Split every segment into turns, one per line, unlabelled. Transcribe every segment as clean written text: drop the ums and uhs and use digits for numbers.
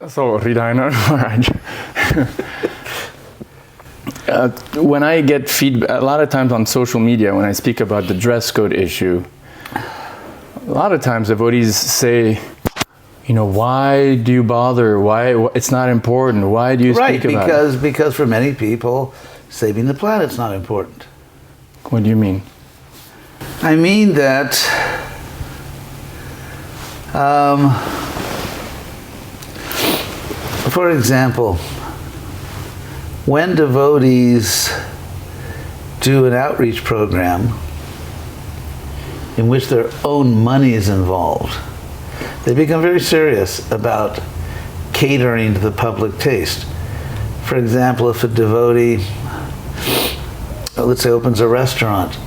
So, Hridayana Maharaj, when I get feedback, a lot of times on social media, when I speak about the dress code issue, a lot of times devotees say, why do you bother? Why it's not important? Why do you speak about it?
Because for many people, saving the planet's not important.
What do you mean?
I mean that for example, when devotees do an outreach program in which their own money is involved, they become very serious about catering to the public taste. For example, if a devotee, let's say, opens a restaurant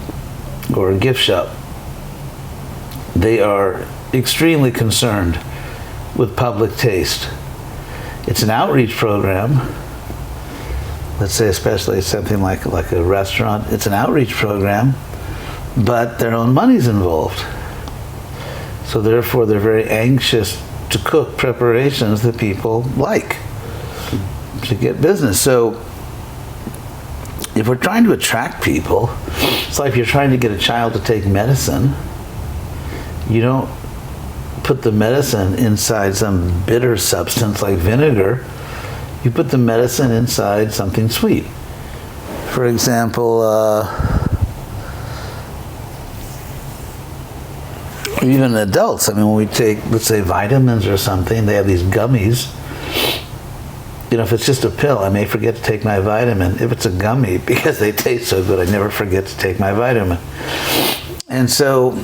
or a gift shop, they are extremely concerned with public taste. It's an outreach program. Let's say especially something like a restaurant. It's an outreach program, but their own money's involved. So therefore they're very anxious to cook preparations that people like to get business. So if we're trying to attract people, it's like if you're trying to get a child to take medicine, you don't put the medicine inside some bitter substance like vinegar. You put the medicine inside something sweet. For example, even adults, when we take, let's say, vitamins or something, they have these gummies. If it's just a pill, I may forget to take my vitamin. If it's a gummy, because they taste so good, I never forget to take my vitamin. And so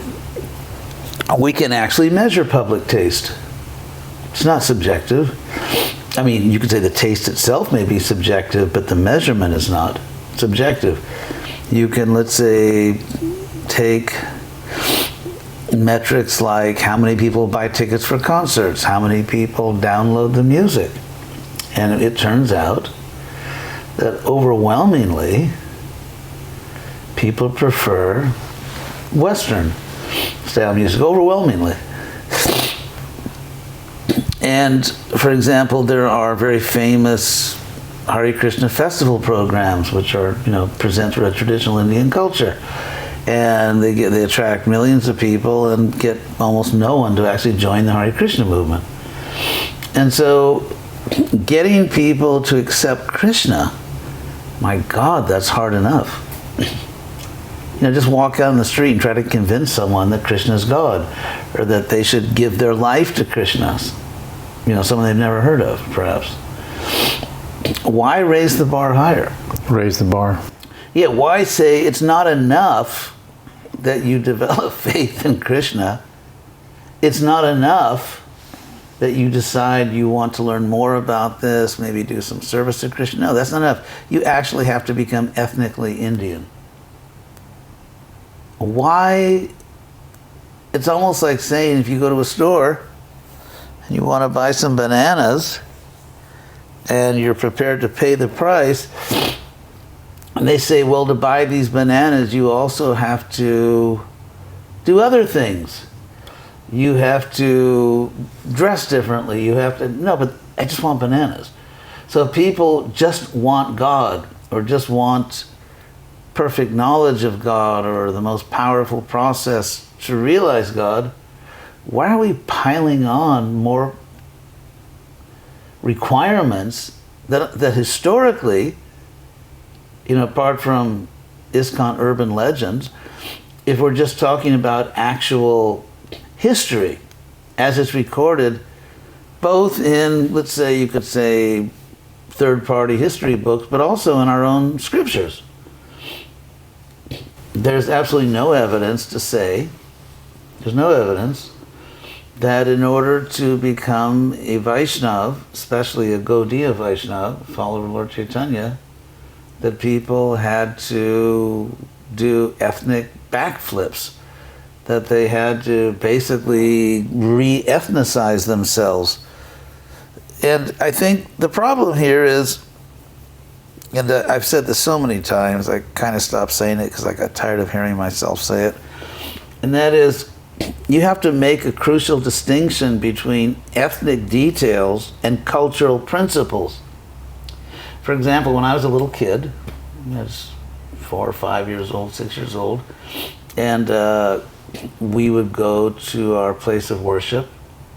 we can actually measure public taste. It's not subjective. You could say the taste itself may be subjective, but the measurement is not subjective. You can, let's say, take metrics like how many people buy tickets for concerts, how many people download the music. And it turns out that overwhelmingly people prefer Western style music, overwhelmingly. And for example, there are very famous Hare Krishna festival programs which are, present traditional Indian culture. And they attract millions of people and get almost no one to actually join the Hare Krishna movement. And so getting people to accept Krishna, my God, that's hard enough. Just walk out on the street and try to convince someone that Krishna is God, or that they should give their life to Krishna. Someone they've never heard of, perhaps. Why raise the bar higher?
Raise the bar.
Yeah, why say it's not enough that you develop faith in Krishna? It's not enough that you decide you want to learn more about this, maybe do some service to Krishna. No, that's not enough. You actually have to become ethnically Indian. Why? It's almost like saying if you go to a store and you want to buy some bananas and you're prepared to pay the price, and they say, well, to buy these bananas, you also have to do other things. You have to dress differently. You have to, no, but I just want bananas. So people just want God, or just want perfect knowledge of God, or the most powerful process to realize God. Why are we piling on more requirements that historically, apart from ISKCON urban legends, if we're just talking about actual history as it's recorded, both in, let's say, you could say, third-party history books, but also in our own scriptures, there's absolutely no evidence to say, there's no evidence that in order to become a Vaishnav, especially a Gaudiya Vaishnav, follower of Lord Chaitanya, that people had to do ethnic backflips, that they had to basically re-ethnicize themselves. And I think the problem here is, and I've said this so many times, I kind of stopped saying it because I got tired of hearing myself say it, and that is, you have to make a crucial distinction between ethnic details and cultural principles. For example, when I was a little kid, I was 4 or 5 years old, 6 years old, and we would go to our place of worship.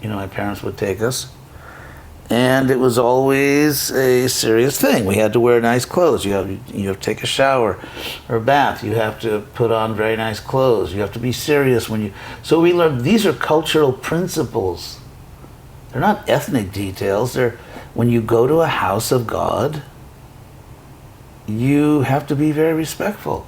My parents would take us. And it was always a serious thing. We had to wear nice clothes. You have to take a shower or a bath. You have to put on very nice clothes. You have to be serious when you... So we learned these are cultural principles. They're not ethnic details. They're when you go to a house of God, you have to be very respectful.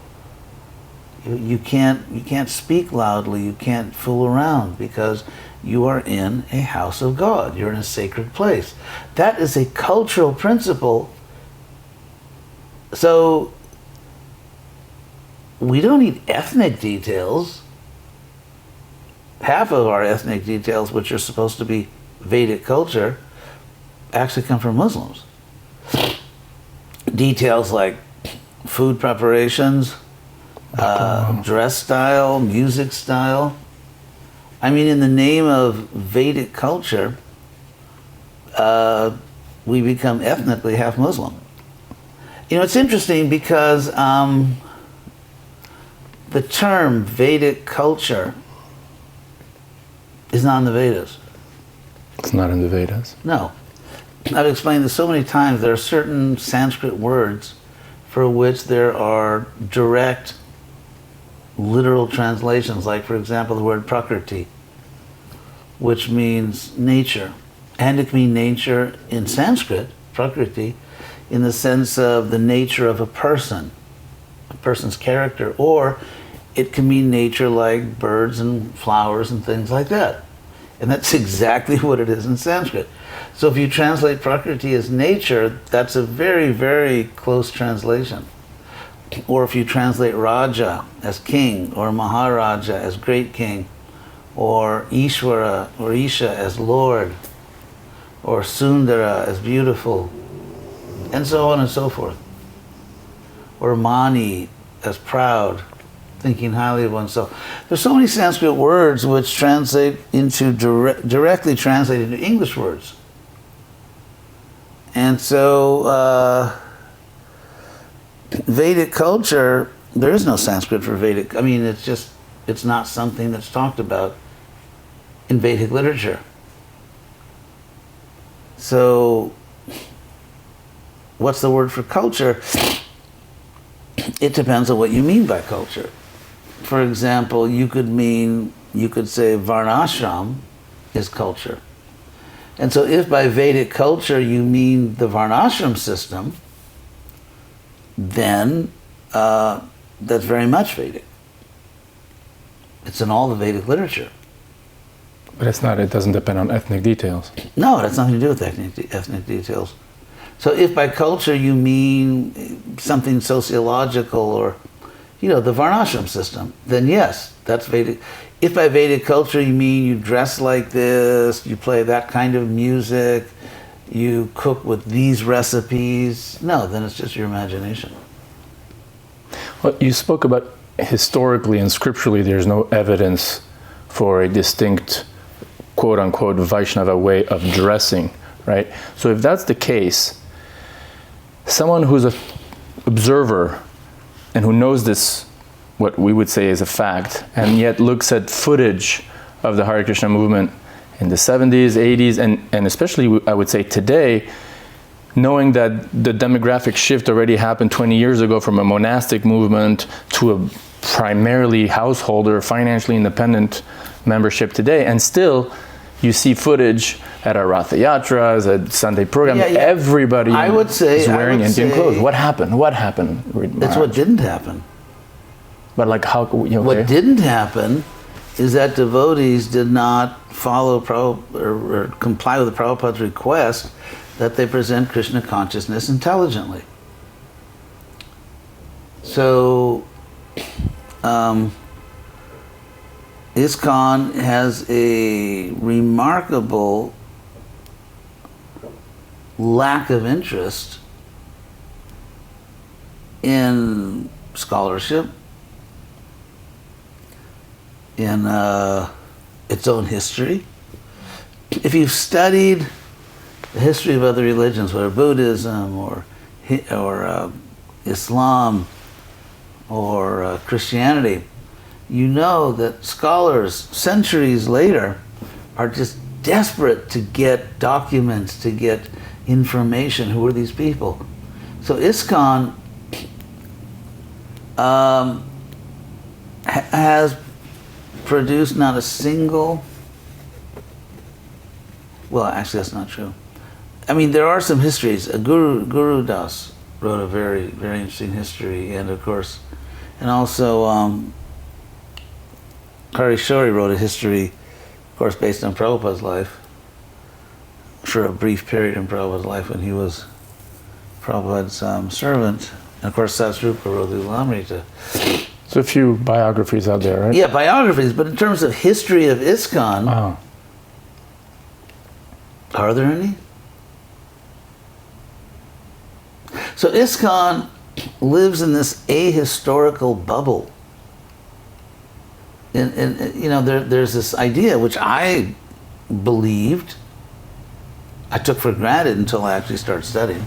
You can't speak loudly. You can't fool around because you are in a house of God. You're in a sacred place. That is a cultural principle. So we don't need ethnic details. Half of our ethnic details, which are supposed to be Vedic culture, actually come from Muslims. Details like food preparations, dress style, music style. I mean, in the name of Vedic culture, we become ethnically half Muslim. It's interesting because the term Vedic culture is not in the Vedas.
It's not in the Vedas?
No. I've explained this so many times. There are certain Sanskrit words for which there are direct literal translations, like, for example, the word prakriti, which means nature. And it can mean nature in Sanskrit, prakriti, in the sense of the nature of a person's character, or it can mean nature like birds and flowers and things like that. And that's exactly what it is in Sanskrit. So if you translate prakriti as nature, that's a very, very close translation. Or if you translate Raja as king, or Maharaja as great king, or Ishvara or Isha as Lord, or Sundara as beautiful, and so on and so forth. Or Mani as proud, thinking highly of oneself. There's so many Sanskrit words which translate into directly translate into English words. And so Vedic culture, there is no Sanskrit for Vedic. I mean, it's not something that's talked about in Vedic literature. So what's the word for culture? It depends on what you mean by culture. For example, you could say varnashram is culture. And so if by Vedic culture you mean the varnashram system, then that's very much Vedic. It's in all the Vedic literature.
But it doesn't depend on ethnic details.
No, it has nothing to do with ethnic details. So if by culture you mean something sociological or, the varnashram system, then yes, that's Vedic. If by Vedic culture you mean you dress like this, you play that kind of music, you cook with these recipes, no, then it's just your imagination.
Well, you spoke about historically and scripturally there's no evidence for a distinct, quote-unquote, Vaishnava way of dressing, right? So if that's the case, someone who's an observer and who knows this, what we would say is a fact, and yet looks at footage of the Hare Krishna movement in the 70s, 80s, and especially I would say today, knowing that the demographic shift already happened 20 years ago from a monastic movement to a primarily householder, financially independent membership today, and still you see footage at our Ratha Yatras, at Sunday program, everybody is wearing Indian clothes. What happened?
That's what didn't happen.
But like how, okay.
What didn't happen is that devotees did not follow or comply with the Prabhupada's request that they present Krishna consciousness intelligently. So ISKCON has a remarkable lack of interest in scholarship, in its own history. If you've studied the history of other religions, whether Buddhism or Islam or Christianity, you know that scholars centuries later are just desperate to get documents, to get information. Who are these people? So ISKCON has produced not a single, well, actually that's not true. I mean, there are some histories. Guru Das wrote a very, very interesting history, and of course, and also Hari Shori wrote a history, of course, based on Prabhupada's life, for a brief period in Prabhupada's life when he was Prabhupada's servant. And of course, Satsrupa wrote the Ulamrita.
So a few biographies out there, right?
Yeah, biographies, but in terms of history of ISKCON, are there any? So ISKCON lives in this ahistorical bubble. And you know, there's this idea which I believed, I took for granted until I actually started studying.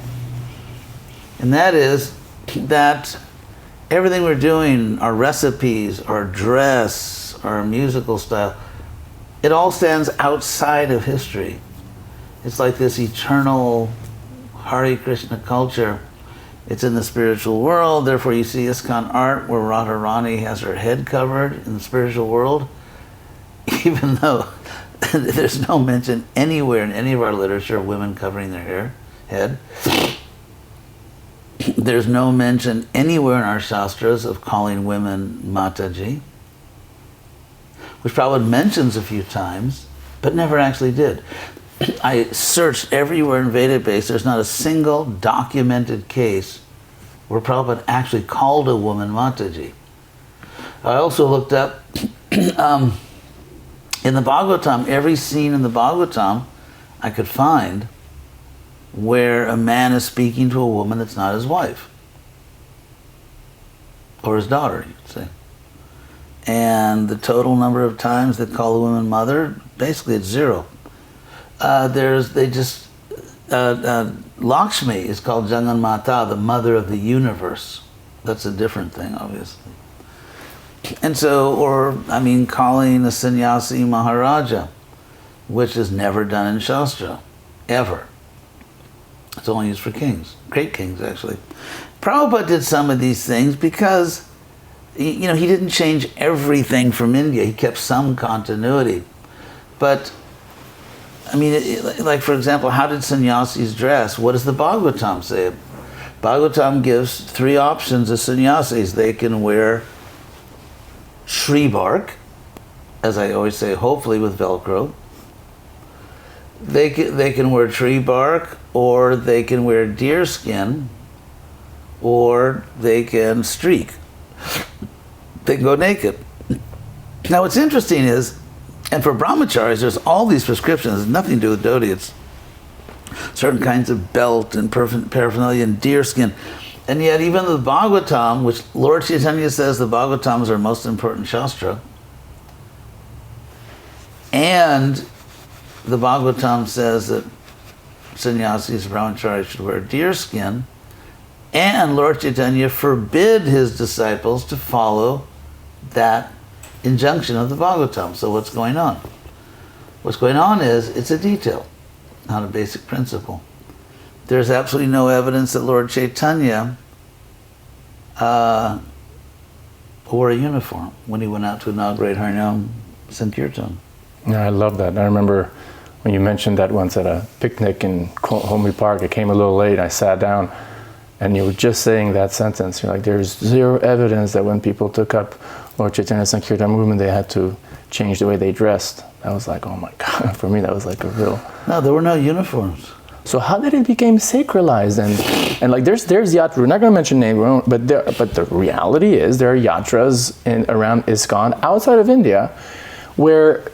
And that is that everything we're doing, our recipes, our dress, our musical style, it all stands outside of history. It's like this eternal Hare Krishna culture. It's in the spiritual world, therefore you see ISKCON art where Radharani has her head covered in the spiritual world, even though there's no mention anywhere in any of our literature of women covering their head. There's no mention anywhere in our Shastras of calling women Mataji, which Prabhupada mentions a few times, but never actually did. I searched everywhere in Veda base, there's not a single documented case where Prabhupada actually called a woman Mataji. I also looked up, in the Bhagavatam, every scene in the Bhagavatam I could find where a man is speaking to a woman that's not his wife. Or his daughter, you could say. And the total number of times they call a woman mother, basically it's zero. Lakshmi is called Jangan Mata, the mother of the universe. That's a different thing, obviously. And so, calling a sannyasi Maharaja, which is never done in Shastra, ever. It's only used for kings, great kings actually. Prabhupada did some of these things because, he didn't change everything from India. He kept some continuity. But, like for example, how did sannyasis dress? What does the Bhagavatam say? Bhagavatam gives three options of sannyasis. They can wear tree bark, as I always say, hopefully with Velcro. They can wear tree bark, or they can wear deer skin, or they can streak. They can go naked. Now what's interesting is, and for brahmacharis, there's all these prescriptions. It's nothing to do with dhoti. It's certain kinds of belt and paraphernalia and deer skin. And yet even the Bhagavatam, which Lord Chaitanya says the Bhagavatam is our most important shastra, and the Bhagavatam says that sannyasis, brahmacharis should wear deer skin, and Lord Chaitanya forbid his disciples to follow that injunction of the Bhagavatam. So what's going on? What's going on is, it's a detail, not a basic principle. There's absolutely no evidence that Lord Chaitanya wore a uniform when he went out to inaugurate Harinam Sankirtan.
Yeah, I love that. I remember when you mentioned that once at a picnic in Homely Park. I came a little late, I sat down, and you were just saying that sentence. You're like, there's zero evidence that when people took up Lord Chaitanya Sankirtan movement, they had to change the way they dressed. I was like, oh my God, for me that was like a real...
No, there were no uniforms.
So how did it become sacralized? And like there's yatra, we're not going to mention name, but the reality is there are yatras around ISKCON outside of India where,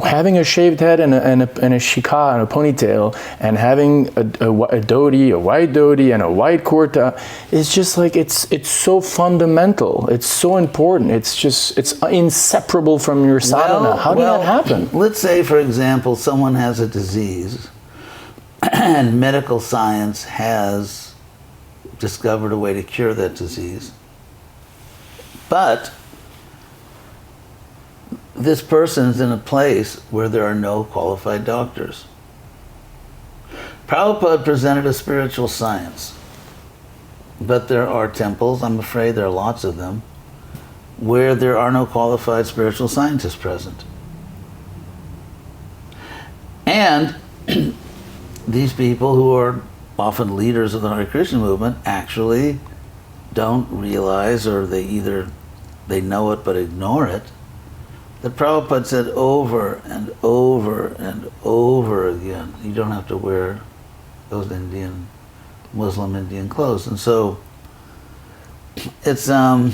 having a shaved head and a shika and a ponytail, and having a dhoti, a white dhoti, and a white kurta, is just like it's so fundamental. It's so important. It's inseparable from your sadhana. How did that happen?
Let's say, for example, someone has a disease, and medical science has discovered a way to cure that disease, but this person is in a place where there are no qualified doctors. Prabhupada presented a spiritual science, but there are temples, I'm afraid there are lots of them, where there are no qualified spiritual scientists present. And these people, who are often leaders of the Hare Krishna movement, actually don't realize, or they know it but ignore it, that Prabhupada said over and over and over again, you don't have to wear those Muslim Indian clothes. And so it's Prabhupada,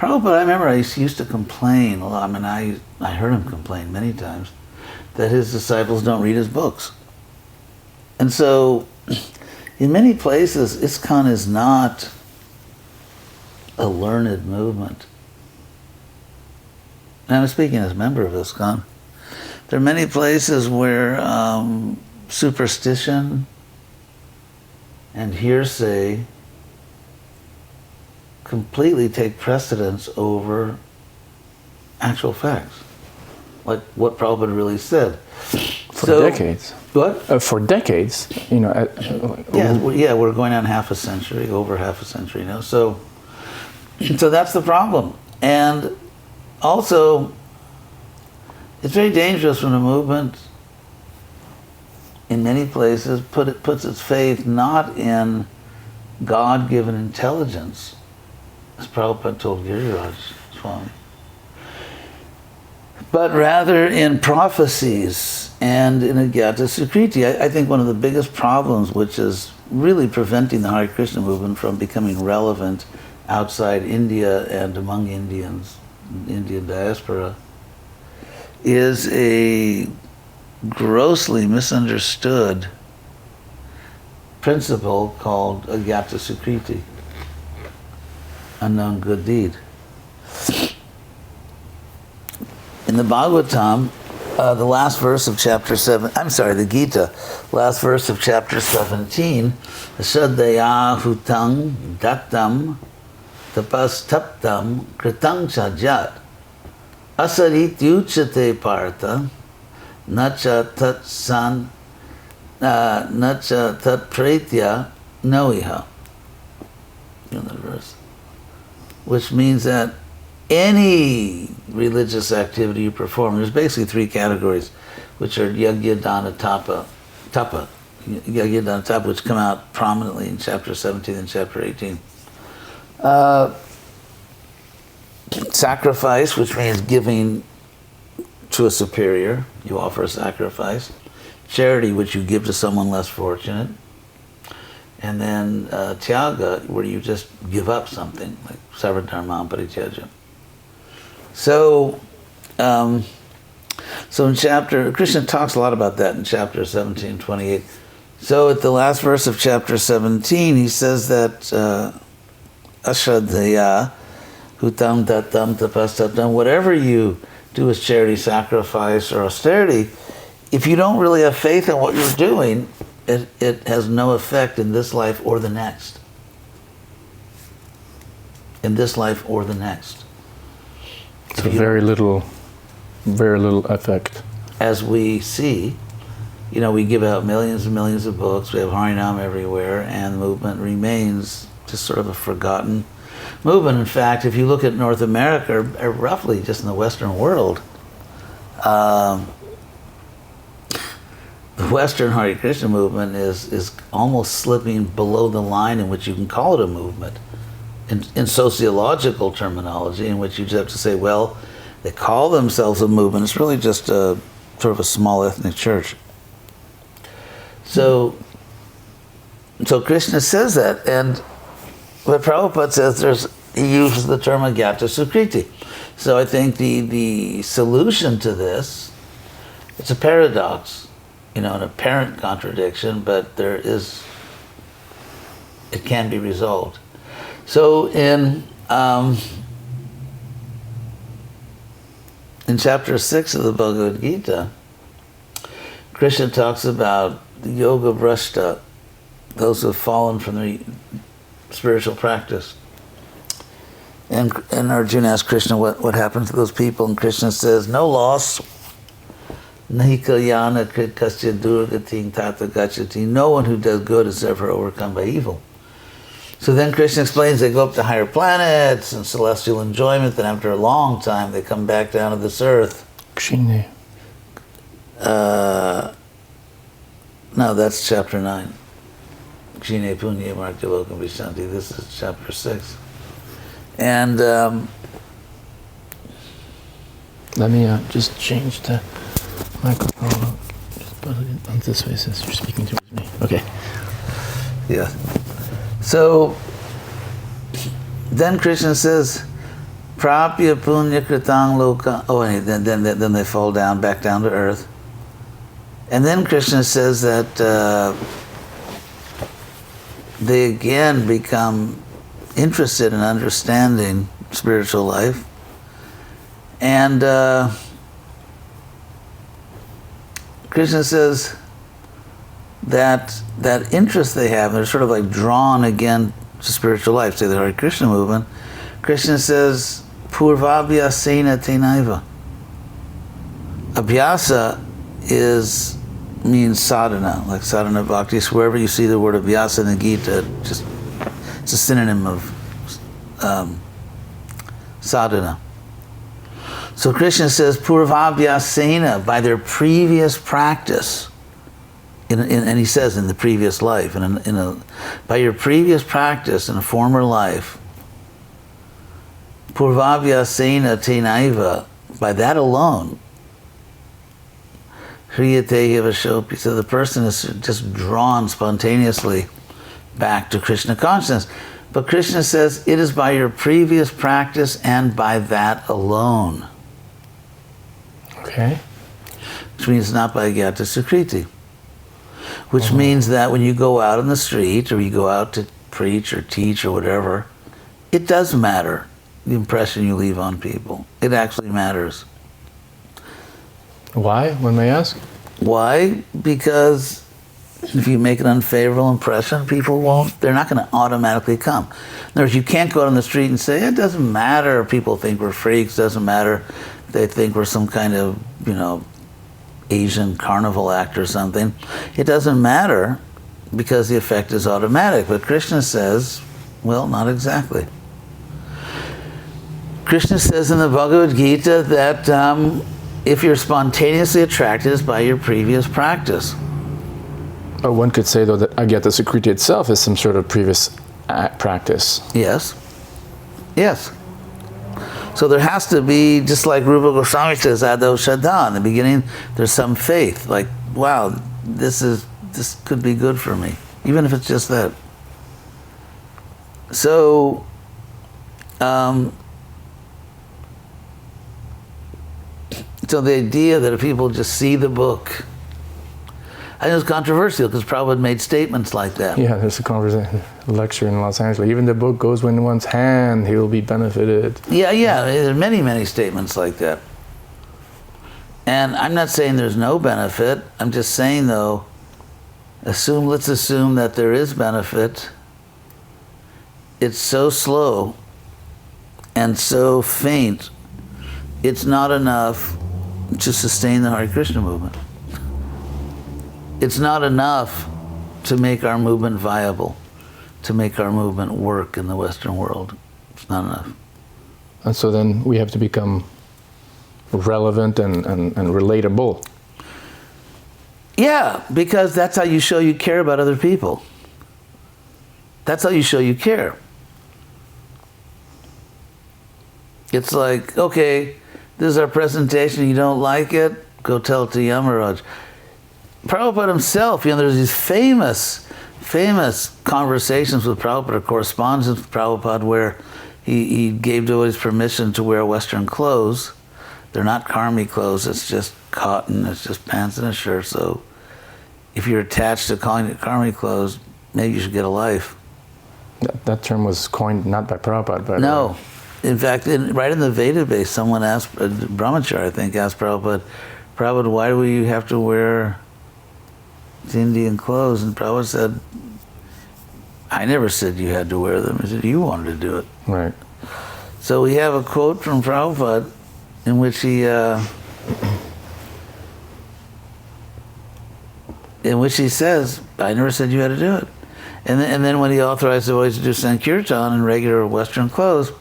I remember I used to complain a lot. I mean, I heard him complain many times that his disciples don't read his books. And so in many places, ISKCON is not a learned movement. And I'm speaking as a member of ISKCON. There are many places where superstition and hearsay completely take precedence over actual facts, like what Prabhupada really said.
For decades.
What?
For decades,
Yeah, we're going on over half a century now. So that's the problem. And also, it's very dangerous when a movement, in many places, puts its faith not in God-given intelligence, as Prabhupada told Giriraj Swami, but rather in prophecies and in a Gatha Sukriti. I think one of the biggest problems, which is really preventing the Hare Krishna movement from becoming relevant outside India and among Indians, Indian diaspora, is a grossly misunderstood principle called a Gatha Sukriti, unknown good deed. In the Bhagavatam, the last verse of chapter 7, the Gita, last verse of chapter 17, Shraddhaya hutang dattam tapastaptam kritang chajat asarityuchate partha nacha tat pretya noiha. Another verse. Which means that any religious activity you perform, there's basically three categories, which are yajna, dana, tapa, yajna, dana, tapa, which come out prominently in chapter 17 and chapter 18. Sacrifice, which means giving to a superior, you offer a sacrifice. Charity, which you give to someone less fortunate. And then tyaga, where you just give up something, like sarvadharma parityaja. So in Krishna talks a lot about that in chapter 17, 28. So at the last verse of chapter 17, he says that ashraddhaya hutam datam tapastaptam, whatever you do as charity, sacrifice, or austerity, if you don't really have faith in what you're doing, it has no effect in this life or the next. In this life or the next.
So very little effect.
As we see, we give out millions and millions of books, we have Harinam everywhere, and the movement remains just sort of a forgotten movement. In fact, if you look at North America, or roughly just in the Western world, the Western Hare Krishna movement is almost slipping below the line in which you can call it a movement. In sociological terminology, in which you just have to say, well, they call themselves a movement. It's really just a sort of a small ethnic church. So Krishna says that, and what Prabhupada says, he uses the term Gatha Sukriti. So I think the solution to this, it's a paradox, an apparent contradiction, but it can be resolved. So in chapter 6 of the Bhagavad Gita, Krishna talks about the yoga Rushta, those who have fallen from the spiritual practice. And Arjuna asks Krishna what happened to those people, and Krishna says, no loss. Nahi kalyana kasya durgating tata gachati. No one who does good is ever overcome by evil. So then Krishna explains they go up to higher planets and celestial enjoyment, then after a long time they come back down to this earth.
Kshine.
No, that's chapter 9. Kshine punya martyalokam vishanti. This is chapter 6. And
let me just change the microphone. Just put it on this way since you're speaking towards me. Okay.
Yeah. So then Krishna says, "Prapya punya kritang loka." Oh, and then they fall back down to earth. And then Krishna says that they again become interested in understanding spiritual life, and Krishna says that interest they have, they're sort of like drawn again to spiritual life, say the Hare Krishna movement. Krishna says, Purvabhyasena tenaiva. Abhyasa means sadhana, like sadhana bhakti. So wherever you see the word abhyasa in the Gita, it's a synonym of sadhana. So Krishna says, Purvabhyasena, by their previous practice, and he says in the previous life, by your previous practice in a former life, Purvabhyasena tenaiva, by that alone, Hriyate Hivashopi, so the person is just drawn spontaneously back to Krishna consciousness. But Krishna says, it is by your previous practice and by that alone.
Okay.
Which means not by Gatha Sukriti. Which means that when you go out on the street, or you go out to preach or teach or whatever, it does matter, the impression you leave on people. It actually matters.
Why, one may ask?
Why? Because if you make an unfavorable impression, they're not going to automatically come. In other words, you can't go out on the street and say, it doesn't matter, people think we're freaks, doesn't matter, they think we're some kind of, Asian carnival act or something. It doesn't matter because the effect is automatic. But Krishna says, well, not exactly. Krishna says in the Bhagavad Gita that if you're spontaneously attracted, it's by your previous practice.
But one could say, though, that Agyata Sukriti itself is some sort of previous practice.
Yes. Yes. So there has to be, just like Rupa Goswami says, Ado Shraddha. In the beginning, there's some faith. Like, wow, this could be good for me. Even if it's just that. So, so the idea that if people just see the book, I think it's controversial because Prabhupada made statements like that.
Yeah, there's a lecture in Los Angeles. Even the book goes in one's hand, he will be benefited.
Yeah, there are many, many statements like that. And I'm not saying there's no benefit. I'm just saying, though, let's assume that there is benefit. It's so slow and so faint, it's not enough to sustain the Hare Krishna movement. It's not enough to make our movement viable, to make our movement work in the Western world. It's not enough.
And so then we have to become relevant and relatable.
Yeah, because that's how you show you care about other people. That's how you show you care. It's like, okay, this is our presentation, you don't like it, go tell it to Yamaraj. Prabhupada himself, there's these famous conversations with Prabhupada, correspondence with Prabhupada, where he gave devotees permission to wear Western clothes. They're not karmi clothes, it's just cotton, it's just pants and a shirt. So if you're attached to calling it karmi clothes, maybe you should get a life.
That term was coined not by Prabhupada, but...
No. In fact, right in the Veda base, someone asked, Brahmachari, I think, asked Prabhupada, why do you have to wear Indian clothes? And Prabhupada said, I never said you had to wear them. He said, you wanted to do it.
Right.
So we have a quote from Prabhupada in which he says, I never said you had to do it. And then when he authorized devotees to do Sankirtan in regular Western clothes,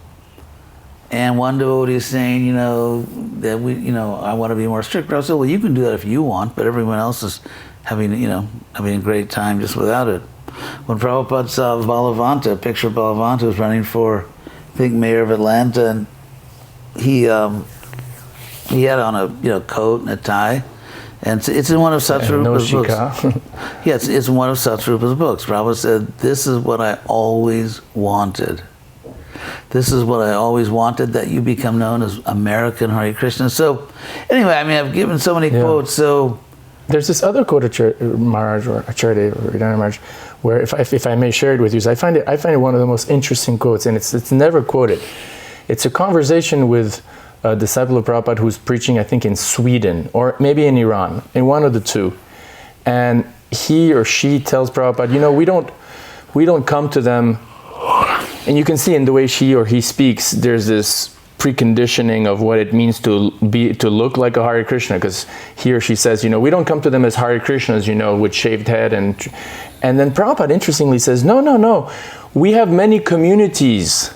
and one devotee is saying, that I want to be more strict. But I said, well, you can do that if you want, but everyone else is having a great time just without it. When Prabhupada saw Balavanta, a picture of Balavanta was running for, I think, mayor of Atlanta, and he had on a coat and a tie, and it's in one of Satsvarupa's books. Yeah, it's in one of Satsvarupa's books. Prabhupada said, this is what I always wanted. This is what I always wanted, that you become known as American Hare Krishna. So, anyway, I've given so many quotes. So,
there's this other quote of Maharaj or Acharya or Ridhana Maharaj, where if I may share it with you, so I find it one of the most interesting quotes, and it's never quoted. It's a conversation with a disciple of Prabhupada who's preaching, I think, in Sweden or maybe in Iran, in one of the two, and he or she tells Prabhupada, we don't come to them. And you can see in the way she or he speaks, there's this preconditioning of what it means to look like a Hare Krishna, because he or she says, we don't come to them as Hare Krishnas, with shaved head, and then Prabhupada interestingly says, no, we have many communities,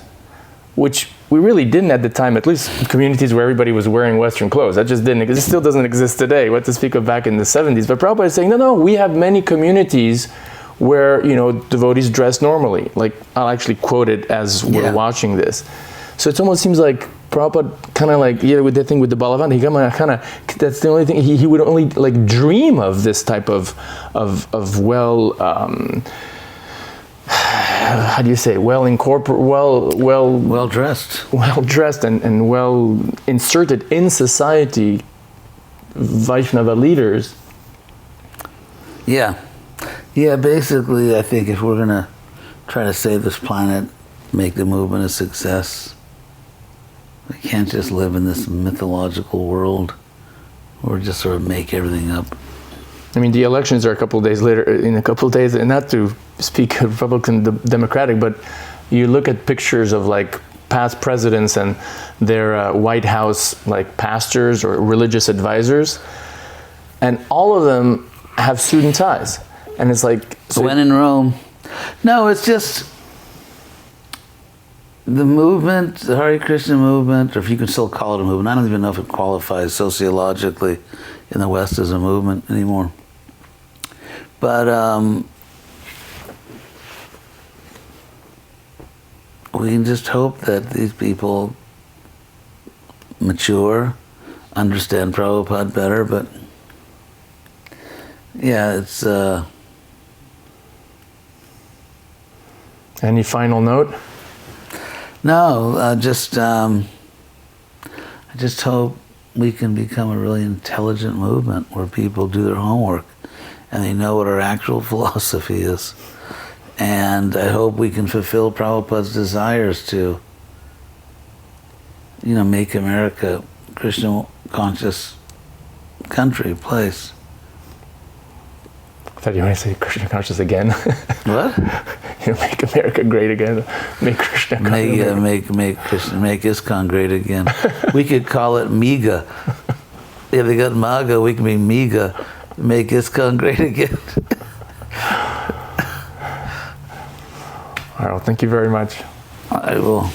which we really didn't at the time, at least communities where everybody was wearing Western clothes. That just didn't exist. It still doesn't exist today. What to speak of back in the 70s. But Prabhupada is saying, no, we have many communities where devotees dress normally. Like, I'll actually quote it as we're watching this. So it almost seems like Prabhupada kind of with that thing with the Balavanta, he kind of that's the only thing he would only dream of, this type of well how do you say, well dressed and well inserted in society Vaishnava leaders.
Yeah, basically, I think if we're going to try to save this planet, make the movement a success, we can't just live in this mythological world or just sort of make everything up.
The elections are a couple of days later, in a couple of days, and not to speak of Republican Democratic, but you look at pictures of past presidents and their White House pastors or religious advisors, and all of them have suit and ties. And it's
when in Rome. No, it's just the movement, the Hare Krishna movement, or if you can still call it a movement. I don't even know if it qualifies sociologically in the West as a movement anymore. But we can just hope that these people mature, understand Prabhupada better, but it's...
Any final note?
No, I just hope we can become a really intelligent movement where people do their homework and they know what our actual philosophy is. And I hope we can fulfill Prabhupada's desires to, make America a Krishna conscious country, place.
I thought you wanted to say Krishna conscious again.
What?
Make America great again. Make Krishna
make Krishna, make ISKCON great again. We could call it MEGA. If they got MAGA, we can be MEGA. Make ISKCON great again.
All right, well, thank you very much.
I will.